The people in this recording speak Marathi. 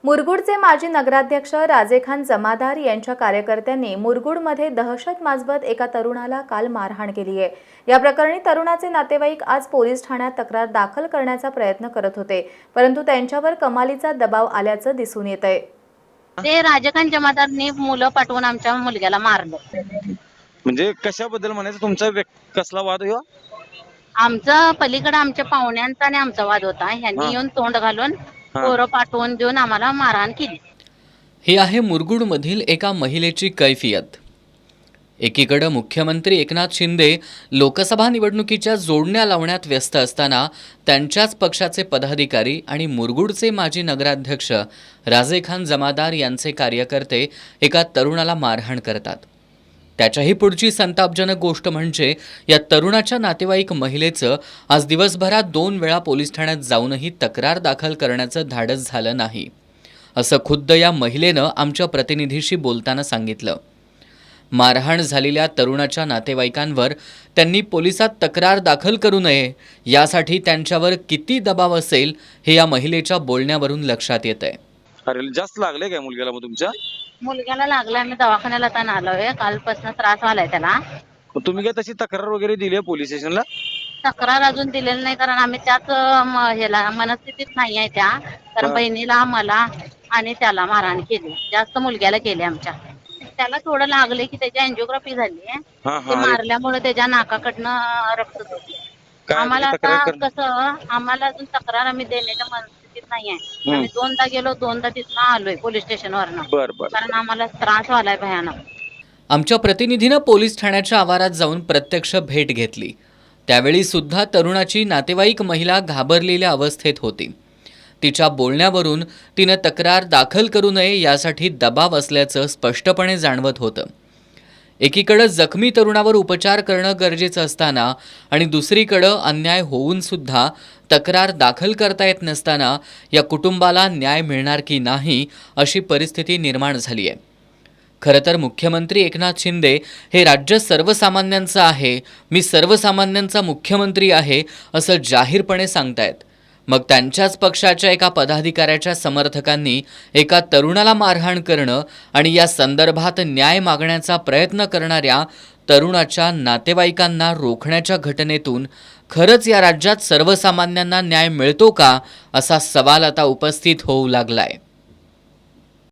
मुरगुडचे माजी नगराध्यक्ष राजेखान जमादार यांच्या कार्यकर्त्यांनी मुरगुडमध्ये दहशत माजवत एका तरुणाला काल मारहाण केली आहे। या प्रकरणी तरुणाचे नातेवाईक आज पोलीस ठाण्यात तक्रार दाखल करण्याचा प्रयत्न करत होते, परंतु त्यांच्यावर कमालीचा दबाव आल्याचं दिसून येतंय। ते राजेखान जमादारने मुलं पाठवून आमच्या मुलग्याला मारलं। म्हणजे कशाबद्दल म्हणायचं, तुमचा कसला वाद हो? आमचा पलीकडे आमच्या पाहुण्यांचा आणि आमचा वाद होता। ह्यांनी येऊन तोंड घालून पोरं पाठवून देऊन आम्हाला मारहाण केली। ही आहे मुरगुडमधील एका महिलेची कैफियत। एकीकडे मुख्यमंत्री एकनाथ शिंदे लोकसभा निवडणुकीच्या जोडण्या लावण्यात व्यस्त असताना त्यांच्याच पक्षाचे पदाधिकारी आणि मुरगुडचे माजी नगराध्यक्ष राजेखान जमादार यांचे कार्यकर्ते एका तरुणाला मारहाण करतात। त्याच्याही पुढची संतापजनक गोष्ट म्हणजे या तरुणाच्या नातेवाईक महिलेचं आज दिवसभरात 2 वेळा पोलीस ठाण्यात जाऊनही तक्रार दाखल करण्याचं धाडस झालं नाही, असं खुद्द या महिलेनं आमच्या प्रतिनिधीशी बोलताना सांगितलं। मारहाण झालेल्या तरुणाच्या नातेवाईकांवर त्यांनी पोलिसात तक्रार दाखल करू नये यासाठी त्यांच्यावर किती दबाव असेल हे या महिलेच्या बोलण्यावरून लक्षात येतंय। अरे जास्त लागले काय मुलग्याला? मग तुमच्या मुलग्याला लागला, मी दवाखान्याला आता आलोय। कालपासून त्रास व्हायलाय त्याला। तुम्ही काय तशी तक्रार वगैरे दिली आहे पोलीस स्टेशनला? तक्रार अजून दिलेली नाही, कारण आम्ही त्याच ह्याला मनस्थितीत नाही आहे त्या, कारण बहिणीला मला आणि त्याला मारहाण केली, जास्त मुलग्याला केली। आमच्या त्याला थोडं लागले की त्याची अँजिओग्राफी झाली आहे, ते मारल्यामुळे त्याच्या नाकाकडनं रक्त सुटले। आम्हाला आता कसं, आम्हाला अजून तक्रार आम्ही देण्याच्या मनस्थितीत नाही आहे। आम्ही 2दा गेलो, 2दा तिथनं आलोय पोलीस स्टेशनवरनं, कारण आम्हाला त्रास व्हायलाय भयानक। आमच्या प्रतिनिधीनं पोलीस ठाण्याच्या आवारात जाऊन प्रत्यक्ष भेट घेतली। त्यावेळी सुद्धा तरुणाची नातेवाईक महिला घाबरलेल्या अवस्थेत होती। तिच्या बोलण्यावरून तिनं तक्रार दाखल करू नये यासाठी दबाव असल्याचं स्पष्टपणे जाणवत होतं। एकीकडे जखमी तरुणावर उपचार करणं गरजेचं असताना आणि दुसरीकडं अन्याय होऊन सुद्धा तक्रार दाखल करता येत नसताना या कुटुंबाला न्याय मिळणार की नाही अशी परिस्थिती निर्माण झाली आहे। खरं तर मुख्यमंत्री एकनाथ शिंदे हे राज्य सर्वसामान्यांचं आहे, मी सर्वसामान्यांचा मुख्यमंत्री आहे असं जाहीरपणे सांगतायत। मग त्यांच्याच पक्षाच्या एका पदाधिकाऱ्याच्या समर्थकांनी एका तरुणाला मारहाण करणं आणि या संदर्भात न्याय मागण्याचा प्रयत्न करणाऱ्या तरुणाच्या नातेवाईकांना रोखण्याच्या घटनेतून खरंच या राज्यात सर्वसामान्यांना न्याय मिळतो का, असा सवाल आता उपस्थित होऊ लागलाय।